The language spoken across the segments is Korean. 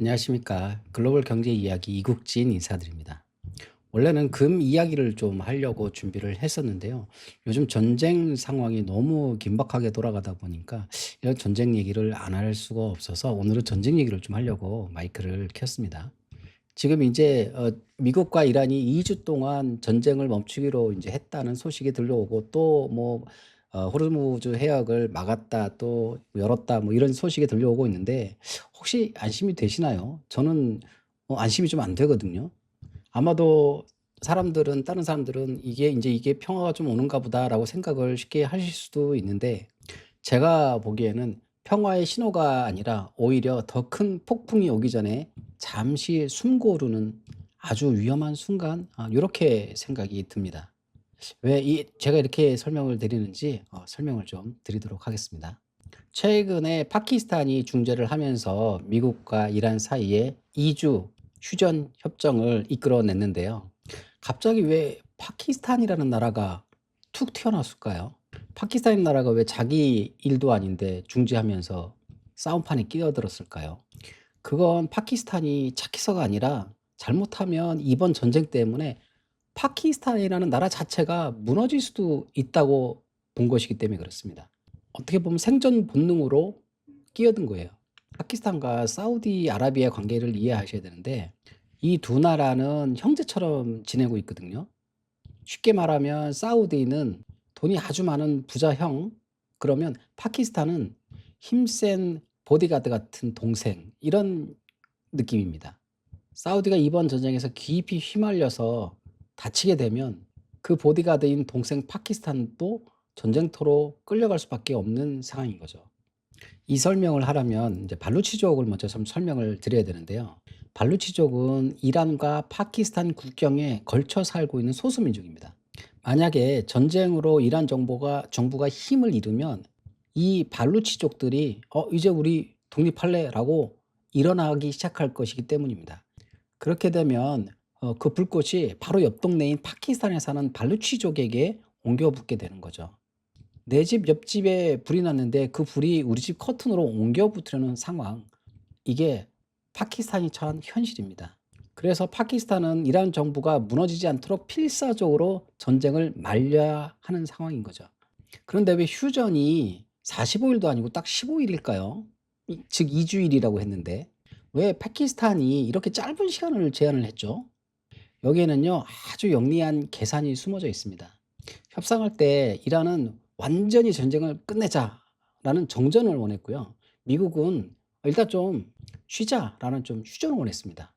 안녕하십니까. 글로벌 경제 이야기 이국진 인사드립니다. 원래는 금 이야기를 좀 하려고 준비를 했었는데요. 요즘 전쟁 상황이 너무 긴박하게 돌아가다 보니까 이런 전쟁 얘기를 안 할 수가 없어서 오늘은 전쟁 얘기를 좀 하려고 마이크를 켰습니다. 지금 이제 미국과 이란이 2주 동안 전쟁을 멈추기로 이제 했다는 소식이 들려오고 또 뭐 호르무즈 해역을 막았다 또 열었다 뭐 이런 소식이 들려오고 있는데 혹시 안심이 되시나요? 저는 안심이 좀 안 되거든요. 아마도 사람들은 다른 사람들은 '이게 이제 이게 평화가 좀 오는가 보다.'라고 생각을 쉽게 하실 수도 있는데 제가 보기에는 평화의 신호가 아니라 오히려 더 큰 폭풍이 오기 전에 잠시 숨고르는 아주 위험한 순간, 요렇게 생각이 듭니다. 왜 제가 이렇게 설명을 드리는지 설명을 좀 드리도록 하겠습니다. 최근에 파키스탄이 중재를 하면서 미국과 이란 사이에 2주 휴전 협정을 이끌어냈는데요. 갑자기 왜 파키스탄이라는 나라가 툭 튀어나왔을까요? 파키스탄이라는 나라가 왜 자기 일도 아닌데 중재하면서 싸움판에 끼어들었을까요? 그건 파키스탄이 착해서가 아니라 잘못하면 이번 전쟁 때문에 파키스탄이라는 나라 자체가 무너질 수도 있다고 본 것이기 때문에 그렇습니다. 어떻게 보면 생존 본능으로 끼어든 거예요. 파키스탄과 사우디아라비아 관계를 이해하셔야 되는데 이 두 나라는 형제처럼 지내고 있거든요. 쉽게 말하면 사우디는 돈이 아주 많은 부자형, 그러면 파키스탄은 힘센 보디가드 같은 동생, 이런 느낌입니다. 사우디가 이번 전쟁에서 깊이 휘말려서 다치게 되면 그 보디가드인 동생 파키스탄도 전쟁터로 끌려갈 수밖에 없는 상황인 거죠. 이 설명을 하려면 이제 발루치족을 먼저 좀 설명을 드려야 되는데요. 발루치족은 이란과 파키스탄 국경에 걸쳐 살고 있는 소수민족입니다. 만약에 전쟁으로 이란 정부가 힘을 잃으면 이 발루치족들이 이제 우리 독립할래라고 일어나기 시작할 것이기 때문입니다. 그렇게 되면 그 불꽃이 바로 옆 동네인 파키스탄에 사는 발루치족에게 옮겨 붙게 되는 거죠. 내 집 옆집에 불이 났는데 그 불이 우리 집 커튼으로 옮겨 붙으려는 상황. 이게 파키스탄이 처한 현실입니다. 그래서 파키스탄은 이란 정부가 무너지지 않도록 필사적으로 전쟁을 말려야 하는 상황인 거죠. 그런데 왜 휴전이 45 일도 아니고 딱 15 일일까요? 즉 2 주일이라고 했는데 왜 파키스탄이 이렇게 짧은 시간을 제한을 했죠? 여기에는요, 아주 영리한 계산이 숨어져 있습니다. 협상할 때 이란은 완전히 전쟁을 끝내자라는 정전을 원했고요. 미국은 일단 좀 쉬자라는 좀 휴전을 원했습니다.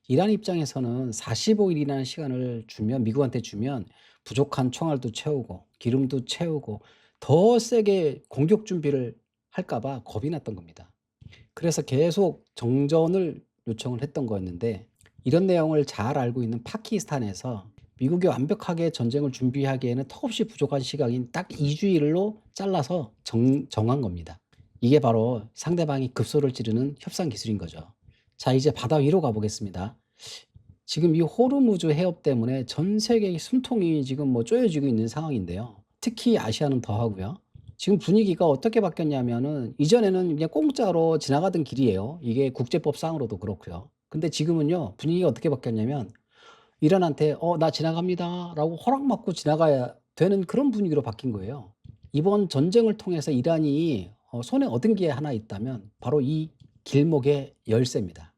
이란 입장에서는 45일이라는 시간을 주면, 미국한테 주면 부족한 총알도 채우고 기름도 채우고 더 세게 공격 준비를 할까봐 겁이 났던 겁니다. 그래서 계속 정전을 요청을 했던 거였는데 이런 내용을 잘 알고 있는 파키스탄에서 미국이 완벽하게 전쟁을 준비하기에는 턱없이 부족한 시간인 딱 2 주일로 잘라서 정한 겁니다. 이게 바로 상대방이 급소를 찌르는 협상 기술인 거죠. 자, 이제 바다 위로 가 보겠습니다. 지금 이 호르무즈 해협 때문에 전 세계의 숨통이 지금 뭐 쪼여지고 있는 상황인데요. 특히 아시아는 더하고요. 지금 분위기가 어떻게 바뀌었냐면은 이전에는 그냥 공짜로 지나가던 길이에요. 이게 국제법상으로도 그렇고요. 근데 지금은요, 분위기가 어떻게 바뀌었냐면 이란한테 나 지나갑니다."라고 허락받고 지나가야 되는 그런 분위기로 바뀐 거예요. 이번 전쟁을 통해서 이란이 손에 얻은 게 하나 있다면 바로 이 길목의 열쇠입니다.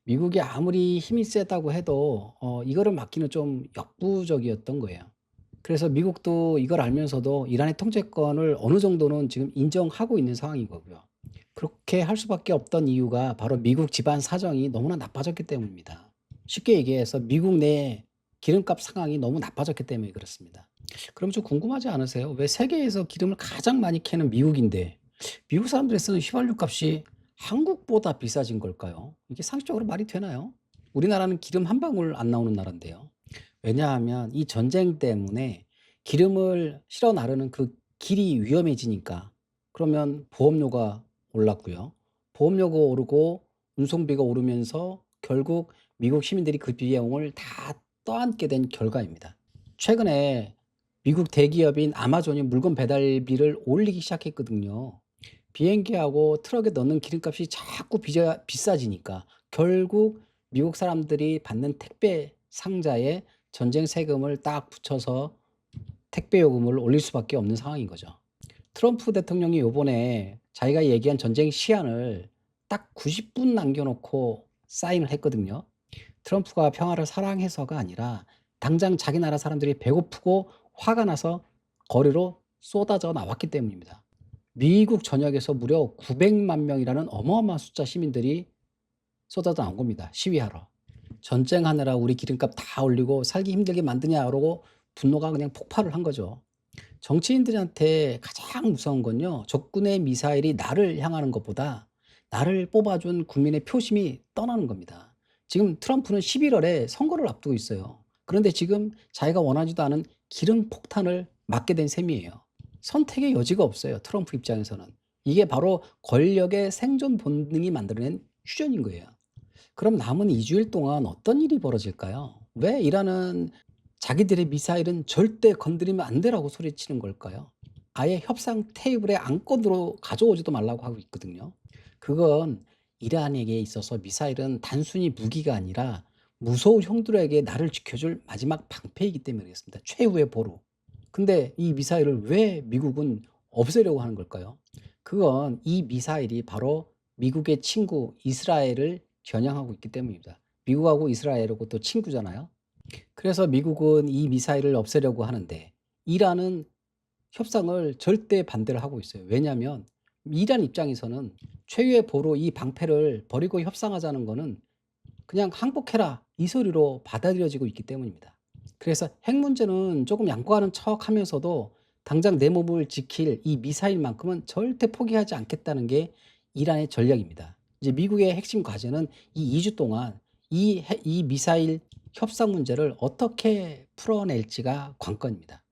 미국이 아무리 힘이 세다고 해도 이거를 막기는 좀 역부족이었던 거예요. 그래서 미국도 이걸 알면서도 이란의 통제권을 어느 정도는 지금 인정하고 있는 상황인 거고요. 그렇게 할 수밖에 없던 이유가 바로 미국 집안 사정이 너무나 나빠졌기 때문입니다. 쉽게 얘기해서 미국 내 기름값 상황이 너무 나빠졌기 때문에 그렇습니다. 그럼 좀 궁금하지 않으세요? 왜 세계에서 기름을 가장 많이 캐는 미국인데 미국 사람들이 쓰는 휘발유 값이 한국보다 비싸진 걸까요? 이게 상식적으로 말이 되나요? 우리나라는 기름 한 방울 안 나오는 나라인데요. 왜냐하면 이 전쟁 때문에 기름을 실어 나르는 그 길이 위험해지니까. 그러면 보험료가 올랐고요. 보험료가 오르고 운송비가 오르면서 결국 미국 시민들이 그 비용을 다 떠안게 된 결과입니다. 최근에 미국 대기업인 아마존이 물건 배달비를 올리기 시작했거든요. 비행기하고 트럭에 넣는 기름값이 자꾸 비싸지니까 결국 미국 사람들이 받는 택배 상자에 전쟁 세금을 딱 붙여서 택배 요금을 올릴 수밖에 없는 상황인 거죠. 트럼프 대통령이 요번에 자기가 얘기한 전쟁 시한을 딱 90분 남겨 놓고 사인을 했거든요. 트럼프가 평화를 사랑해서가 아니라 당장 자기 나라 사람들이 배고프고 화가 나서 거리로 쏟아져 나왔기 때문입니다. 미국 전역에서 무려 900만 명이라는 어마어마한 숫자 시민들이 쏟아져 나온 겁니다. 시위하러. 전쟁하느라 우리 기름값 다 올리고 살기 힘들게 만드냐라고 분노가 그냥 폭발을 한 거죠. 정치인들한테 가장 무서운 건요, 적군의 미사일이 나를 향하는 것보다 나를 뽑아준 국민의 표심이 떠나는 겁니다. 지금 트럼프는 11월에 선거를 앞두고 있어요. 그런데 지금 자기가 원하지도 않은 기름 폭탄을 맞게 된 셈이에요. 선택의 여지가 없어요, 트럼프 입장에서는. 이게 바로 권력의 생존 본능이 만들어낸 휴전인 거예요. 그럼 남은 2주일 동안 어떤 일이 벌어질까요? 왜 이라는 자기들의 미사일은 절대 건드리면 안 되라고 소리치는 걸까요? 아예 협상 테이블에 안건으로 가져오지도 말라고 하고 있거든요. 그건 이란에게 있어서 미사일은 단순히 무기가 아니라 무서운 형들에게 나를 지켜줄 마지막 방패이기 때문에 그렇습니다. 최후의 보루. 근데 이 미사일을 왜 미국은 없애려고 하는 걸까요? 그건 이 미사일이 바로 미국의 친구 이스라엘을 겨냥하고 있기 때문입니다. 미국하고 이스라엘하고 또 친구잖아요. 그래서 미국은 이 미사일을 없애려고 하는데 이란은 협상을 절대 반대를 하고 있어요. 왜냐하면 이란 입장에서는 최후의 보루 이 방패를 버리고 협상하자는 거는 그냥 "항복해라." 이 소리로 받아들여지고 있기 때문입니다. 그래서 핵 문제는 조금 양보하는 척하면서도 당장 내 몸을 지킬 이 미사일만큼은 절대 포기하지 않겠다는 게 이란의 전략입니다. 이제 미국의 핵심 과제는 이 2주 동안 이 미사일 협상 문제를 어떻게 풀어낼지가 관건입니다.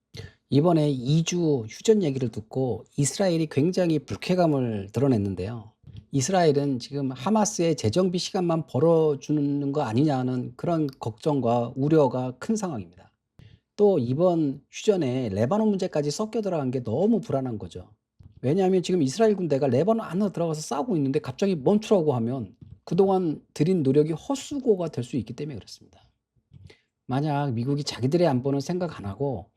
이번에 2주 휴전 얘기를 듣고 이스라엘이 굉장히 불쾌감을 드러냈는데요. 이스라엘은 지금 하마스의 재정비 시간만 벌어주는 거 아니냐는 그런 걱정과 우려가 큰 상황입니다. 또 이번 휴전에 레바논 문제까지 섞여 들어간 게 너무 불안한 거죠. 왜냐하면 지금 이스라엘 군대가 레바논 안으로 들어가서 싸우고 있는데 갑자기 멈추라고 하면 그동안 들인 노력이 헛수고가 될 수 있기 때문에 그렇습니다. 만약 미국이 자기들의 안보는 생각 안 하고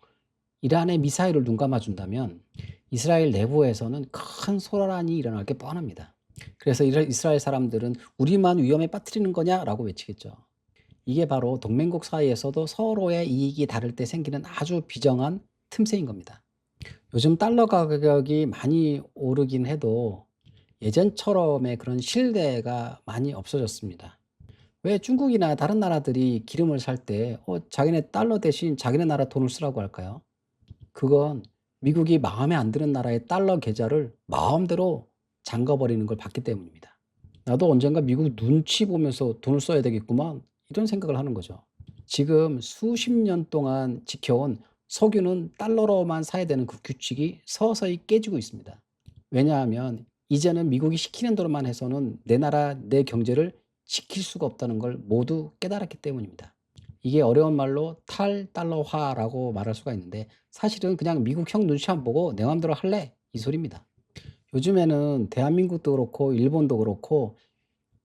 이란의 미사일을 눈감아 준다면 이스라엘 내부에서는 큰 소란이 일어날 게 뻔합니다. 그래서 이스라엘 사람들은 "우리만 위험에 빠뜨리는 거냐?"라고 외치겠죠. 이게 바로 동맹국 사이에서도 서로의 이익이 다를 때 생기는 아주 비정한 틈새인 겁니다. 요즘 달러 가격이 많이 오르긴 해도 예전처럼의 그런 신뢰가 많이 없어졌습니다. 왜 중국이나 다른 나라들이 기름을 살 때 자기네 달러 대신 자기네 나라 돈을 쓰라고 할까요? 그건 미국이 마음에 안 드는 나라의 달러 계좌를 마음대로 잠가 버리는 걸 봤기 때문입니다. '나도 언젠가 미국 눈치 보면서 돈을 써야 되겠구만.' 이런 생각을 하는 거죠. 지금 수십 년 동안 지켜온 석유는 달러로만 사야 되는 그 규칙이 서서히 깨지고 있습니다. 왜냐하면 이제는 미국이 시키는 대로만 해서는 내 나라 내 경제를 지킬 수가 없다는 걸 모두 깨달았기 때문입니다. 이게 어려운 말로 탈달러화라고 말할 수가 있는데 사실은 그냥 미국 형 눈치 안 보고 "내 맘대로 할래." 이 소리입니다. 요즘에는 대한민국도 그렇고 일본도 그렇고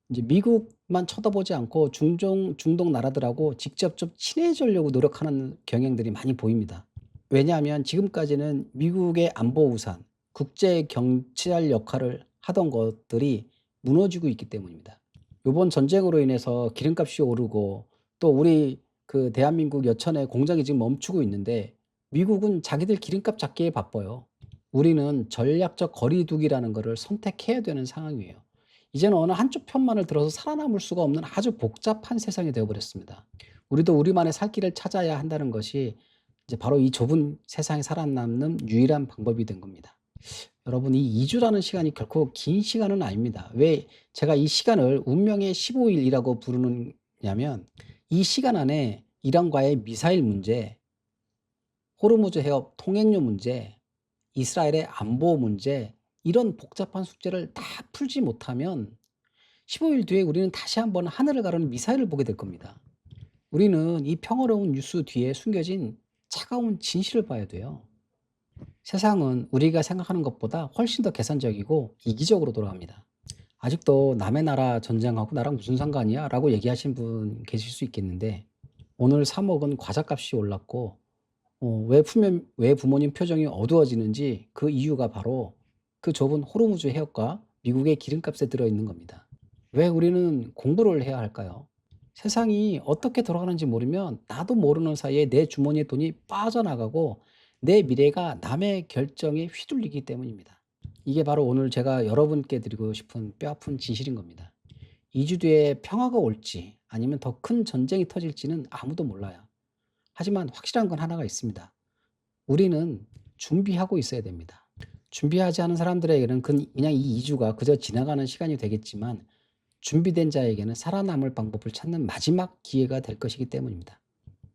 이제 미국만 쳐다보지 않고 중동 나라들하고 직접 좀 친해지려고 노력하는 경향들이 많이 보입니다. 왜냐하면 지금까지는 미국의 안보 우산, 국제 경찰 역할을 하던 것들이 무너지고 있기 때문입니다. 요번 전쟁으로 인해서 기름값이 오르고 또 우리 그 대한민국 여천의 공장이 지금 멈추고 있는데 미국은 자기들 기름값 잡기에 바빠요. 우리는 전략적 거리두기라는 거를 선택해야 되는 상황이에요. 이제는 어느 한쪽 편만을 들어서 살아남을 수가 없는 아주 복잡한 세상이 되어 버렸습니다. 우리도 우리만의 살 길을 찾아야 한다는 것이 이제 바로 이 좁은 세상에 살아남는 유일한 방법이 된 겁니다. 여러분 이 2 주라는 시간이 결코 긴 시간은 아닙니다. 왜 제가 이 시간을 운명의 15 일이라고 부르느냐면 이 시간 안에 이란과의 미사일 문제, 호르무즈 해협 통행료 문제, 이스라엘의 안보 문제 이런 복잡한 숙제를 다 풀지 못하면 15일 뒤에 우리는 다시 한번 하늘을 가르는 미사일을 보게 될 겁니다. 우리는 이 평화로운 뉴스 뒤에 숨겨진 차가운 진실을 봐야 돼요. 세상은 우리가 생각하는 것보다 훨씬 더 계산적이고 이기적으로 돌아갑니다. 아직도 남의 나라 전쟁하고 나랑 무슨 상관이야? 라고 얘기하신 분 계실 수 있겠는데, 오늘 3억은 과자값이 올랐고, 왜 부모님 표정이 어두워지는지 그 이유가 바로 그 좁은 호르무즈 해협과 미국의 기름값에 들어있는 겁니다. 왜 우리는 공부를 해야 할까요? 세상이 어떻게 돌아가는지 모르면 나도 모르는 사이에 내 주머니에 돈이 빠져나가고 내 미래가 남의 결정에 휘둘리기 때문입니다. 이게 바로 오늘 제가 여러분께 드리고 싶은 뼈아픈 진실인 겁니다. 2주 뒤에 평화가 올지 아니면 더 큰 전쟁이 터질지는 아무도 몰라요. 하지만 확실한 건 하나가 있습니다. 우리는 준비하고 있어야 됩니다. 준비하지 않은 사람들에게는 그냥 이 2주가 그저 지나가는 시간이 되겠지만, 준비된 자에게는 살아남을 방법을 찾는 마지막 기회가 될 것이기 때문입니다.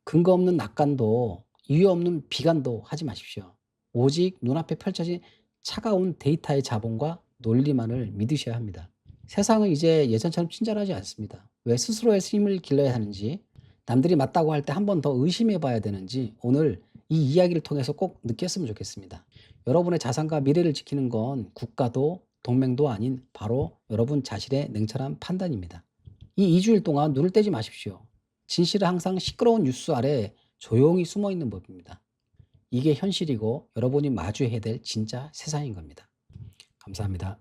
근거 없는 낙관도 이유 없는 비관도 하지 마십시오. 오직 눈앞에 펼쳐진 차가운 데이터의 자본과 논리만을 믿으셔야 합니다. 세상은 이제 예전처럼 친절하지 않습니다. 왜 스스로의 힘을 길러야 하는지, 남들이 맞다고 할 때 한 번 더 의심해 봐야 되는지 오늘 이 이야기를 통해서 꼭 느꼈으면 좋겠습니다. 여러분의 자산과 미래를 지키는 건 국가도 동맹도 아닌 바로 여러분 자신의 냉철한 판단입니다. 이 2주일 동안 눈을 떼지 마십시오. 진실은 항상 시끄러운 뉴스 아래 조용히 숨어 있는 법입니다. 이게 현실이고 여러분이 마주해야 될 진짜 세상인 겁니다. 감사합니다.